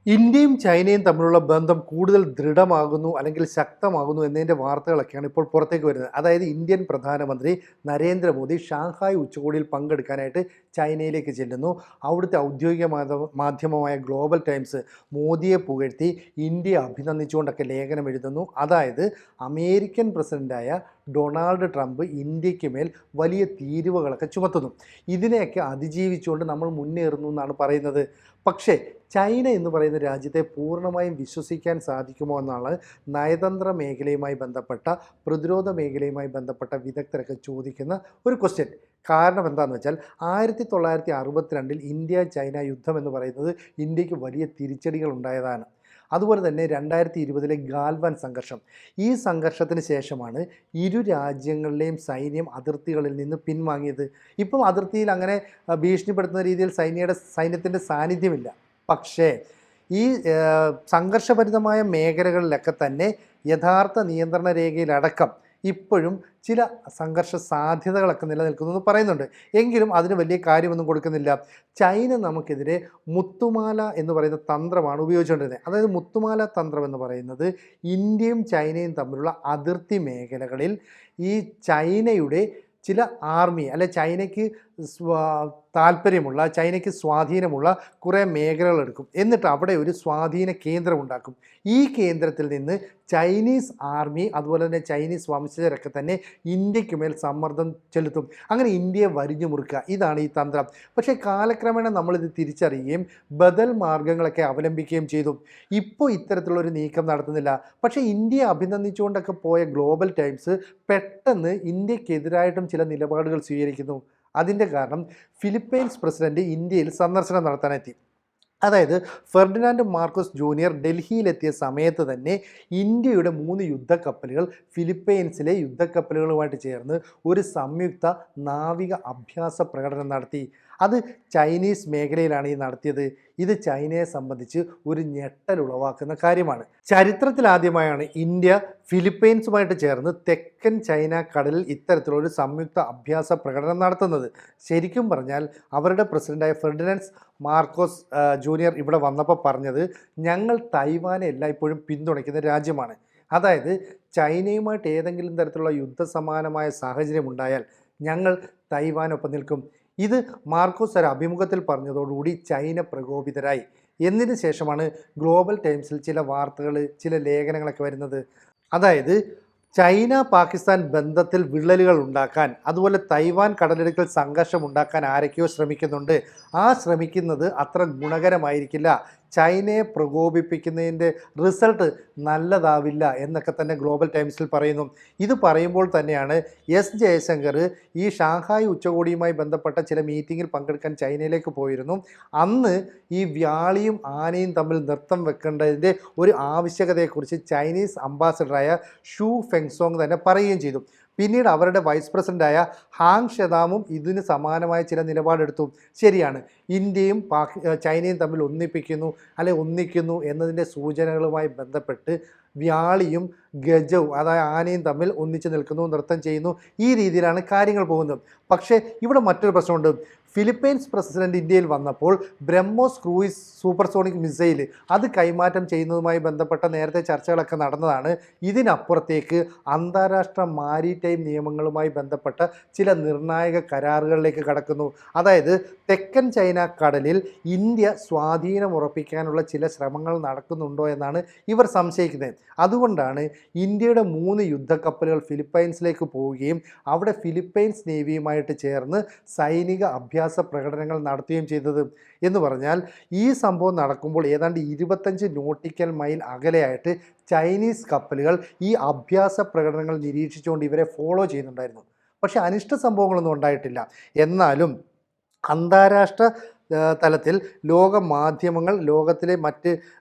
ഇന്ത്യയും ചൈനയും തമ്മിലുള്ള ബന്ധം കൂടുതൽ ദൃഢമാകുന്നു അല്ലെങ്കിൽ ശക്തമാകുന്നു എന്നതിൻ്റെ വാർത്തകളൊക്കെയാണ് ഇപ്പോൾ പുറത്തേക്ക് വരുന്നത്. അതായത് ഇന്ത്യൻ പ്രധാനമന്ത്രി നരേന്ദ്രമോദി ഷാങ്ഹായ് ഉച്ചകോടിയിൽ പങ്കെടുക്കാനായിട്ട് ചൈനയിലേക്ക് ചെല്ലുന്നു. അവിടുത്തെ ഔദ്യോഗിക മാധ്യമമായ ഗ്ലോബൽ ടൈംസ് മോദിയെ പുകഴ്ത്തി ഇന്ത്യയെ അഭിനന്ദിച്ചുകൊണ്ടൊക്കെ ലേഖനം എഴുതുന്നു. അതായത് അമേരിക്കൻ പ്രസിഡൻ്റായ ഡൊണാൾഡ് ട്രംപ് ഇന്ത്യക്ക് മേൽ വലിയ തീരുവകളൊക്കെ ചുമത്തുന്നു. ഇതിനെയൊക്കെ അതിജീവിച്ചുകൊണ്ട് നമ്മൾ മുന്നേറുന്നു എന്നാണ് പറയുന്നത്. പക്ഷേ ചൈന എന്ന് പറയുന്ന രാജ്യത്തെ പൂർണ്ണമായും വിശ്വസിക്കാൻ സാധിക്കുമോ എന്നാണ് നയതന്ത്ര മേഖലയുമായി ബന്ധപ്പെട്ട പ്രതിരോധ മേഖലയുമായി ബന്ധപ്പെട്ട വിദഗ്ധരൊക്കെ ചോദിക്കുന്ന ഒരു ക്വസ്റ്റ്യൻ. കാരണം എന്താണെന്ന് വെച്ചാൽ 1962 ഇന്ത്യ ചൈന യുദ്ധം എന്ന് പറയുന്നത് ഇന്ത്യക്ക് വലിയ തിരിച്ചടികൾ ഉണ്ടായതാണ്. അതുപോലെ തന്നെ 2020 ഗാൽവാൻ സംഘർഷം. ഈ സംഘർഷത്തിന് ശേഷമാണ് ഇരു രാജ്യങ്ങളിലെയും സൈന്യം അതിർത്തികളിൽ നിന്ന് പിൻവാങ്ങിയത്. ഇപ്പം അതിർത്തിയിൽ അങ്ങനെ ഭീഷണിപ്പെടുത്തുന്ന രീതിയിൽ സൈന്യത്തിൻ്റെ സാന്നിധ്യമില്ല. പക്ഷേ ഈ സംഘർഷഭരിതമായ മേഖലകളിലൊക്കെ തന്നെ യഥാർത്ഥ നിയന്ത്രണ രേഖയിലടക്കം ഇപ്പോഴും ചില സംഘർഷ സാധ്യതകളൊക്കെ നിലനിൽക്കുന്നു എന്ന് പറയുന്നുണ്ട്. എങ്കിലും അതിന് വലിയ കാര്യമൊന്നും കൊടുക്കുന്നില്ല. ചൈന നമുക്കെതിരെ മുത്തുമാല എന്ന് പറയുന്ന തന്ത്രമാണ് ഉപയോഗിച്ചുകൊണ്ടിരുന്നത്. അതായത് മുത്തുമാല തന്ത്രം എന്ന് പറയുന്നത് ഇന്ത്യയും ചൈനയും തമ്മിലുള്ള അതിർത്തി മേഖലകളിൽ ഈ ചൈനയുടെ ചില ആർമി അല്ലെ ചൈനയ്ക്ക് താല്പര്യമുള്ള ചൈനയ്ക്ക് സ്വാധീനമുള്ള കുറേ മേഖലകൾ എടുക്കും. എന്നിട്ട് അവിടെ ഒരു സ്വാധീന കേന്ദ്രം ഉണ്ടാക്കും. ഈ കേന്ദ്രത്തിൽ നിന്ന് ചൈനീസ് ആർമി അതുപോലെ തന്നെ ചൈനീസ് വംശജരൊക്കെ തന്നെ ഇന്ത്യക്ക് മേൽ സമ്മർദ്ദം ചെലുത്തും. അങ്ങനെ ഇന്ത്യയെ വരിഞ്ഞു മുറുക്കുക, ഇതാണ് ഈ തന്ത്രം. പക്ഷേ കാലക്രമേണ നമ്മളിത് തിരിച്ചറിയുകയും ബദൽ മാർഗങ്ങളൊക്കെ അവലംബിക്കുകയും ചെയ്തു. ഇപ്പോൾ ഇത്തരത്തിലുള്ളൊരു നീക്കം നടത്തുന്നില്ല. പക്ഷേ ഇന്ത്യയെ അഭിനന്ദിച്ചുകൊണ്ടൊക്കെ പോയ ഗ്ലോബൽ ടൈംസ് പെട്ടെന്ന് ഇന്ത്യക്കെതിരായിട്ടും ചില നിലപാടുകൾ സ്വീകരിക്കുന്നു. അതിൻ്റെ കാരണം ഫിലിപ്പൈൻസ് പ്രസിഡന്റ് ഇന്ത്യയിൽ സന്ദർശനം നടത്താനെത്തി. അതായത് ഫെർഡിനാൻഡ് മാർക്കോസ് ജൂനിയർ ഡൽഹിയിലെത്തിയ സമയത്ത് തന്നെ ഇന്ത്യയുടെ 3 യുദ്ധക്കപ്പലുകൾ ഫിലിപ്പൈൻസിലെ യുദ്ധക്കപ്പലുകളുമായിട്ട് ചേർന്ന് ഒരു സംയുക്ത നാവിക അഭ്യാസ പ്രകടനം നടത്തി. അത് ചൈനീസ് മേഖലയിലാണ് ഈ നടത്തിയത്. ഇത് ചൈനയെ സംബന്ധിച്ച് ഒരു ഞെട്ടൽ ഉളവാക്കുന്ന കാര്യമാണ്. ചരിത്രത്തിലാദ്യമായാണ് ഇന്ത്യ ഫിലിപ്പൈൻസുമായിട്ട് ചേർന്ന് തെക്കൻ ചൈന കടലിൽ ഇത്തരത്തിലൊരു സംയുക്ത അഭ്യാസ പ്രകടനം നടത്തുന്നത്. ശരിക്കും പറഞ്ഞാൽ അവരുടെ പ്രസിഡൻ്റായ ഫെർഡിനാൻഡ് മാർക്കോസ് ജൂനിയർ ഇവിടെ വന്നപ്പോൾ പറഞ്ഞത്, ഞങ്ങൾ തൈവാനെ എല്ലായ്പ്പോഴും പിന്തുണയ്ക്കുന്ന രാജ്യമാണ്. അതായത് ചൈനയുമായിട്ട് ഏതെങ്കിലും തരത്തിലുള്ള യുദ്ധസമാനമായ സാഹചര്യം ഉണ്ടായാൽ ഞങ്ങൾ തൈവാനൊപ്പം നിൽക്കും. ഇത് മാർക്കോസ് ഒരു അഭിമുഖത്തിൽ പറഞ്ഞതോടുകൂടി ചൈന പ്രകോപിതരായി. എന്നതിന് ശേഷമാണ് ഗ്ലോബൽ ടൈംസിൽ ചില വാർത്തകൾ ചില ലേഖനങ്ങളൊക്കെ വരുന്നത്. അതായത് ചൈന പാകിസ്ഥാൻ ബന്ധത്തിൽ വിള്ളലുകൾ ഉണ്ടാക്കാൻ അതുപോലെ തൈവാൻ കടലിടുക്കിൽ സംഘർഷം ഉണ്ടാക്കാൻ ആരൊക്കെയോ ശ്രമിക്കുന്നുണ്ട്. ആ ശ്രമിക്കുന്നത് അത്ര ഗുണകരമായിരിക്കില്ല. ചൈനയെ പ്രകോപിപ്പിക്കുന്നതിൻ്റെ റിസൾട്ട് നല്ലതാവില്ല എന്നൊക്കെ തന്നെ ഗ്ലോബൽ ടൈംസിൽ പറയുന്നു. ഇത് പറയുമ്പോൾ തന്നെയാണ് എസ് ജയശങ്കർ ഈ ഷാങ്ഹായ് ഉച്ചകോടിയുമായി ബന്ധപ്പെട്ട ചില മീറ്റിങ്ങിൽ പങ്കെടുക്കാൻ ചൈനയിലേക്ക് പോയിരുന്നു. അന്ന് ഈ വ്യാളിയും ആനയും തമ്മിൽ നൃത്തം വെക്കേണ്ടതിൻ്റെ ഒരു ആവശ്യകതയെക്കുറിച്ച് ചൈനീസ് അംബാസഡറായ ഷൂ ഫെങ്സോങ് തന്നെ പറയുകയും ചെയ്തു. പിന്നീട് അവരുടെ വൈസ് പ്രസിഡൻ്റായ ഹാങ് ഷെദാമും ഇതിന് സമാനമായ ചില നിലപാടെടുത്തു. ശരിയാണ്, ഇന്ത്യയും ചൈനയും തമ്മിൽ ഒന്നിക്കുന്നു എന്നതിൻ്റെ സൂചനകളുമായി ബന്ധപ്പെട്ട് വ്യാളിയും ഗജവും അതായത് ആനയും തമ്മിൽ ഒന്നിച്ച് നിൽക്കുന്നു, നൃത്തം ചെയ്യുന്നു. ഈ രീതിയിലാണ് കാര്യങ്ങൾ പോകുന്നത്. പക്ഷേ ഇവിടെ മറ്റൊരു പ്രശ്നമുണ്ട്. ഫിലിപ്പൈൻസ് പ്രസിഡന്റ് ഇന്ത്യയിൽ വന്നപ്പോൾ ബ്രഹ്മോസ് ക്രൂയിസ് സൂപ്പർസോണിക് മിസൈൽ അത് കൈമാറ്റം ചെയ്യുന്നതുമായി ബന്ധപ്പെട്ട നേരത്തെ ചർച്ചകളൊക്കെ നടന്നതാണ്. ഇതിനപ്പുറത്തേക്ക് അന്താരാഷ്ട്ര മാരിടൈം നിയമങ്ങളുമായി ബന്ധപ്പെട്ട ചില നിർണായക കരാറുകളിലേക്ക് കടക്കുന്നു. അതായത് തെക്കൻ ചൈന കടലിൽ ഇന്ത്യ സ്വാധീനം ഉറപ്പിക്കാനുള്ള ചില ശ്രമങ്ങൾ നടക്കുന്നുണ്ടോ എന്നാണ് ഇവർ സംശയിക്കുന്നത്. അതുകൊണ്ടാണ് ഇന്ത്യയുടെ 3 യുദ്ധക്കപ്പലുകൾ ഫിലിപ്പൈൻസിലേക്ക് പോവുകയും അവിടെ ഫിലിപ്പൈൻസ് നേവിയുമായിട്ട് ചേർന്ന് സൈനിക അഭ്യാസ പ്രകടനങ്ങൾ നടത്തുകയും ചെയ്തത്. എന്ന് പറഞ്ഞാൽ ഈ സംഭവം നടക്കുമ്പോൾ ഏതാണ്ട് 25 നോട്ടിക്കൽ മൈൽ അകലെയായിട്ട് ചൈനീസ് കപ്പലുകൾ ഈ അഭ്യാസ പ്രകടനങ്ങൾ നിരീക്ഷിച്ചുകൊണ്ട് ഇവരെ ഫോളോ ചെയ്യുന്നുണ്ടായിരുന്നു. പക്ഷേ അനിഷ്ട സംഭവങ്ങളൊന്നും ഉണ്ടായിട്ടില്ല. എന്നാലും അന്താരാഷ്ട്ര തലത്തിൽ ലോക മാധ്യമങ്ങൾ ലോകത്തിലെ മറ്റ്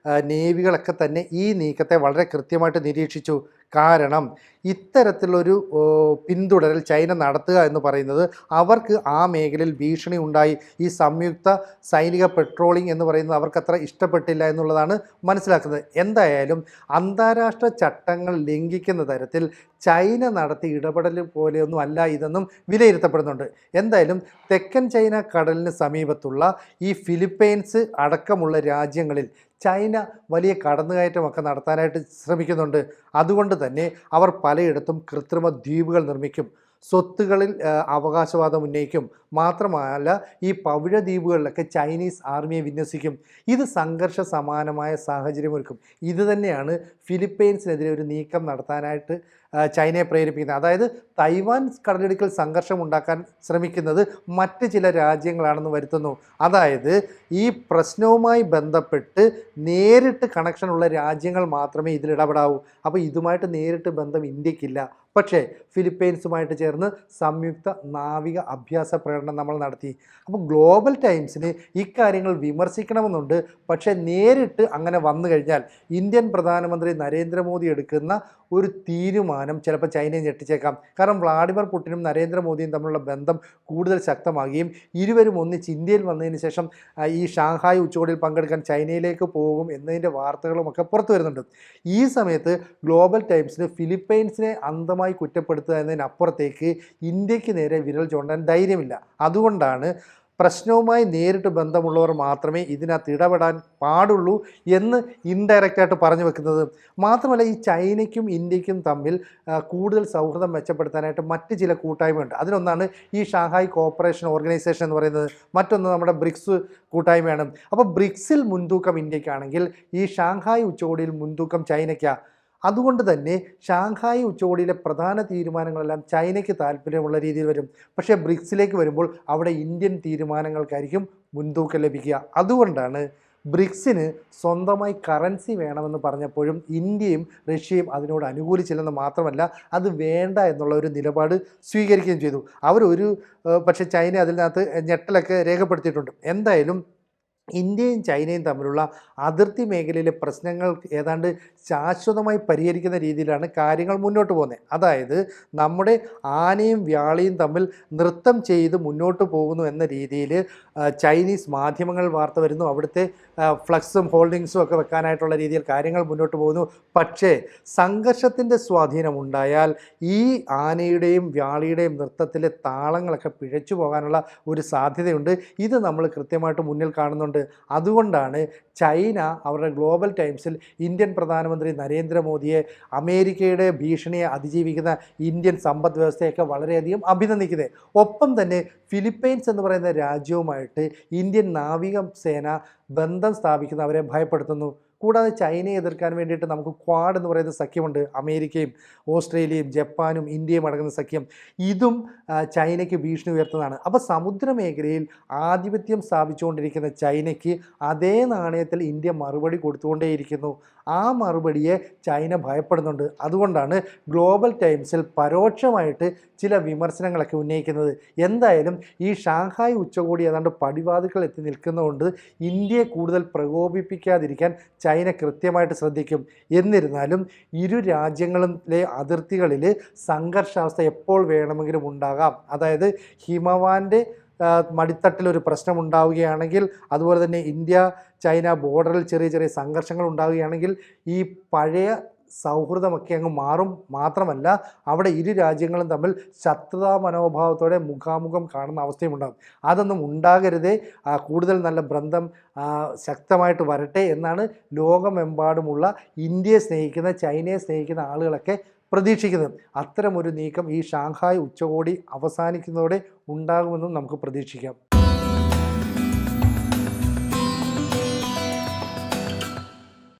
നേവികളൊക്കെ തന്നെ ഈ നീക്കത്തെ വളരെ കൃത്യമായിട്ട് നിരീക്ഷിച്ചു. കാരണം ഇത്തരത്തിലൊരു പിന്തുടരൽ ചൈന നടത്തുക എന്ന് പറയുന്നത് അവർക്ക് ആ മേഖലയിൽ ഭീഷണി ഉണ്ടായി. ഈ സംയുക്ത സൈനിക പെട്രോളിംഗ് എന്ന് പറയുന്നത് അവർക്കത്ര ഇഷ്ടപ്പെട്ടില്ല എന്നുള്ളതാണ് മനസ്സിലാക്കുന്നത്. എന്തായാലും അന്താരാഷ്ട്ര ചട്ടങ്ങൾ ലംഘിക്കുന്ന തരത്തിൽ ചൈന നടത്തിയ ഇടപെടൽ പോലെയൊന്നും അല്ല ഇതെന്നും വിലയിരുത്തപ്പെടുന്നുണ്ട്. എന്തായാലും തെക്കൻ ചൈന കടലിന് സമീപത്തുള്ള ഈ ഫിലിപ്പൈൻസ് അടക്കമുള്ള രാജ്യങ്ങളിൽ ചൈന വലിയ കടന്നുകയറ്റമൊക്കെ നടത്താനായിട്ട് ശ്രമിക്കുന്നുണ്ട്. അതുകൊണ്ട് തന്നെ അവർ പലയിടത്തും കൃത്രിമ ദ്വീപുകൾ നിർമ്മിക്കും, സ്വത്തുകളിൽ അവകാശവാദം ഉന്നയിക്കും. മാത്രമല്ല ഈ പവിഴ ദ്വീപുകളിലൊക്കെ ചൈനീസ് ആർമിയെ വിന്യസിക്കും. ഇത് സംഘർഷ സമാനമായ സാഹചര്യമൊരുക്കും. ഇത് തന്നെയാണ് ഫിലിപ്പൈൻസിനെതിരെ ഒരു നീക്കം നടത്താനായിട്ട് ചൈനയെ പ്രേരിപ്പിക്കുന്നത്. അതായത് തൈവാൻ കടലിടുക്കിൽ സംഘർഷം ഉണ്ടാക്കാൻ ശ്രമിക്കുന്നത് മറ്റ് ചില രാജ്യങ്ങളാണെന്ന് വരുത്തുന്നു. അതായത് ഈ പ്രശ്നവുമായി ബന്ധപ്പെട്ട് നേരിട്ട് കണക്ഷനുള്ള രാജ്യങ്ങൾ മാത്രമേ ഇതിൽ ഇടപെടാവൂ. അപ്പോൾ ഇതുമായിട്ട് നേരിട്ട് ബന്ധം ഇന്ത്യക്കില്ല. പക്ഷേ ഫിലിപ്പൈൻസുമായിട്ട് ചേർന്ന് സംയുക്ത നാവിക അഭ്യാസ പ്രകടനം നമ്മൾ നടത്തി. അപ്പോൾ ഗ്ലോബൽ ടൈംസിന് ഇക്കാര്യങ്ങൾ വിമർശിക്കണമെന്നുണ്ട്. പക്ഷേ നേരിട്ട് അങ്ങനെ വന്നു കഴിഞ്ഞാൽ ഇന്ത്യൻ പ്രധാനമന്ത്രി നരേന്ദ്രമോദി എടുക്കുന്ന ഒരു തീരുമാനം ചിലപ്പോൾ ചൈനയെ ഞെട്ടിച്ചേക്കാം. കാരണം വ്ളാഡിമിർ പുടിനും നരേന്ദ്രമോദിയും തമ്മിലുള്ള ബന്ധം കൂടുതൽ ശക്തമാകുകയും ഇരുവരും ഒന്നിച്ച് ഇന്ത്യയിൽ വന്നതിന് ശേഷം ഈ ഷാങ്ഹായ് ഉച്ചകോടിയിൽ പങ്കെടുക്കാൻ ചൈനയിലേക്ക് പോകും എന്നതിൻ്റെ വാർത്തകളുമൊക്കെ പുറത്തു വരുന്നുണ്ട്. ഈ സമയത്ത് ഗ്ലോബൽ ടൈംസിന് ഫിലിപ്പൈൻസിനെ അന്ധമായി കുറ്റപ്പെടുത്തുക എന്നതിനപ്പുറത്തേക്ക് ഇന്ത്യക്ക് നേരെ വിരൽ ചൂണ്ടാൻ ധൈര്യമില്ല. അതുകൊണ്ടാണ് പ്രശ്നവുമായി നേരിട്ട് ബന്ധമുള്ളവർ മാത്രമേ ഇതിനകത്ത് ഇടപെടാൻ പാടുള്ളൂ എന്ന് ഇൻഡയറക്റ്റായിട്ട് പറഞ്ഞു വെക്കുന്നത്. മാത്രമല്ല ഈ ചൈനയ്ക്കും ഇന്ത്യക്കും തമ്മിൽ കൂടുതൽ സൗഹൃദം മെച്ചപ്പെടുത്താനായിട്ട് മറ്റ് ചില കൂട്ടായ്മയുണ്ട്. അതിലൊന്നാണ് ഈ ഷാങ്ഹായ് കോപ്പറേഷൻ ഓർഗനൈസേഷൻ എന്ന് പറയുന്നത്. മറ്റൊന്ന് നമ്മുടെ ബ്രിക്സ് കൂട്ടായ്മയാണ്. അപ്പോൾ ബ്രിക്സിൽ മുൻതൂക്കം ഇന്ത്യക്കാണെങ്കിൽ ഈ ഷാങ്ഹായ് ഉച്ചകോടിയിൽ മുൻതൂക്കം ചൈനയ്ക്കാണ്. അതുകൊണ്ട് തന്നെ ഷാങ്ഹായ് ഉച്ചകോടിയിലെ പ്രധാന തീരുമാനങ്ങളെല്ലാം ചൈനയ്ക്ക് താല്പര്യമുള്ള രീതിയിൽ വരും. പക്ഷേ ബ്രിക്സിലേക്ക് വരുമ്പോൾ അവിടെ ഇന്ത്യൻ തീരുമാനങ്ങൾക്കായിരിക്കും മുൻതൂക്കം ലഭിക്കുക. അതുകൊണ്ടാണ് ബ്രിക്സിന് സ്വന്തമായി കറൻസി വേണമെന്ന് പറഞ്ഞപ്പോഴും ഇന്ത്യയും റഷ്യയും അതിനോട് അനുകൂലിച്ചില്ലെന്ന് മാത്രമല്ല അത് വേണ്ട എന്നുള്ള ഒരു നിലപാട് സ്വീകരിക്കുകയും ചെയ്തു. അവരൊരു പക്ഷേ ചൈന അതിനകത്ത് ഞെട്ടലൊക്കെ രേഖപ്പെടുത്തിയിട്ടുണ്ട്. എന്തായാലും ഇന്ത്യയും ചൈനയും തമ്മിലുള്ള അതിർത്തി മേഖലയിലെ പ്രശ്നങ്ങൾ ഏതാണ്ട് ശാശ്വതമായി പരിഹരിക്കുന്ന രീതിയിലാണ് കാര്യങ്ങൾ മുന്നോട്ട് പോകുന്നത്. അതായത് നമ്മുടെ ആനയും വ്യാളിയും തമ്മിൽ നൃത്തം ചെയ്ത് മുന്നോട്ട് പോകുന്നു എന്ന രീതിയിൽ ചൈനീസ് മാധ്യമങ്ങൾ വാർത്ത വരുന്നു. അവിടുത്തെ ഫ്ലക്സും ഹോൾഡിങ്സും ഒക്കെ വെക്കാനായിട്ടുള്ള രീതിയിൽ കാര്യങ്ങൾ മുന്നോട്ട് പോകുന്നു. പക്ഷേ സംഘർഷത്തിൻ്റെ സ്വാധീനം ഉണ്ടായാൽ ഈ ആനയുടെയും വ്യാളിയുടെയും നൃത്തത്തിലെ താളങ്ങളൊക്കെ പിഴച്ചു പോകാനുള്ള ഒരു സാധ്യതയുണ്ട്. ഇത് നമ്മൾ കൃത്യമായിട്ട് മുന്നിൽ കാണുന്നുണ്ട്. അതുകൊണ്ടാണ് ചൈന അവരുടെ ഗ്ലോബൽ ടൈംസിൽ ഇന്ത്യൻ പ്രധാനമന്ത്രി നരേന്ദ്രമോദിയെ അമേരിക്കയുടെ ഭീഷണിയെ അതിജീവിക്കുന്ന ഇന്ത്യൻ സമ്പദ് വ്യവസ്ഥയൊക്കെ വളരെയധികം അഭിനന്ദിക്കുന്നത്. ഒപ്പം തന്നെ ഫിലിപ്പൈൻസ് എന്ന് പറയുന്ന രാജ്യവുമായിട്ട് ഇന്ത്യൻ നാവിക സേന ബന്ധം സ്ഥാപിക്കുന്ന അവരെ ഭയപ്പെടുത്തുന്നു. കൂടാതെ ചൈനയെ എതിർക്കാൻ വേണ്ടിയിട്ട് നമുക്ക് ക്വാഡ് എന്ന് പറയുന്ന സഖ്യമുണ്ട്. അമേരിക്കയും ഓസ്ട്രേലിയയും ജപ്പാനും ഇന്ത്യയും അടങ്ങുന്ന സഖ്യം. ഇതും ചൈനയ്ക്ക് ഭീഷണി ഉയർത്തുന്നതാണ്. അപ്പോൾ സമുദ്രമേഖലയിൽ ആധിപത്യം സ്ഥാപിച്ചുകൊണ്ടിരിക്കുന്ന ചൈനയ്ക്ക് അതേ നാണയത്തിൽ ഇന്ത്യ മറുപടി കൊടുത്തുകൊണ്ടേയിരിക്കുന്നു. ആ മറുപടിയെ ചൈന ഭയപ്പെടുന്നുണ്ട്. അതുകൊണ്ടാണ് ഗ്ലോബൽ ടൈംസിൽ പരോക്ഷമായിട്ട് ചില വിമർശനങ്ങളൊക്കെ ഉന്നയിക്കുന്നത്. എന്തായാലും ഈ ഷാങ്ഹായ് ഉച്ചകോടി ഏതാണ്ട് പടിവാതിൽക്കൽ എത്തി നിൽക്കുന്നതുകൊണ്ട് ഇന്ത്യയെ കൂടുതൽ പ്രകോപിപ്പിക്കാതിരിക്കാൻ ചൈന കൃത്യമായിട്ട് ശ്രദ്ധിക്കും. എന്നിരുന്നാലും ഇരു രാജ്യങ്ങളിലെ അതിർത്തികളിൽ സംഘർഷാവസ്ഥ എപ്പോൾ വേണമെങ്കിലും ഉണ്ടാകാം. അതായത് ഹിമവാന്റെ മടിത്തട്ടിലൊരു പ്രശ്നം ഉണ്ടാവുകയാണെങ്കിൽ, അതുപോലെ തന്നെ ഇന്ത്യ ചൈന ബോർഡറിൽ ചെറിയ ചെറിയ സംഘർഷങ്ങൾ ഉണ്ടാവുകയാണെങ്കിൽ ഈ പഴയ സൗഹൃദമൊക്കെ അങ്ങ് മാറും. മാത്രമല്ല അവിടെ ഇരു രാജ്യങ്ങളും തമ്മിൽ ശത്രുതാ മനോഭാവത്തോടെ മുഖാമുഖം കാണുന്ന അവസ്ഥയും ഉണ്ടാകും. അതൊന്നും ഉണ്ടാകരുതേ. കൂടുതൽ നല്ല ബന്ധം ശക്തമായിട്ട് വരട്ടെ എന്നാണ് ലോകമെമ്പാടുമുള്ള ഇന്ത്യയെ സ്നേഹിക്കുന്ന ചൈനയെ സ്നേഹിക്കുന്ന ആളുകളൊക്കെ പ്രതീക്ഷിക്കുന്നത്. അത്തരമൊരു നീക്കം ഈ ഷാങ്ഹായ് ഉച്ചകോടി അവസാനിക്കുന്നതോടെ ഉണ്ടാകുമെന്നും നമുക്ക് പ്രതീക്ഷിക്കാം.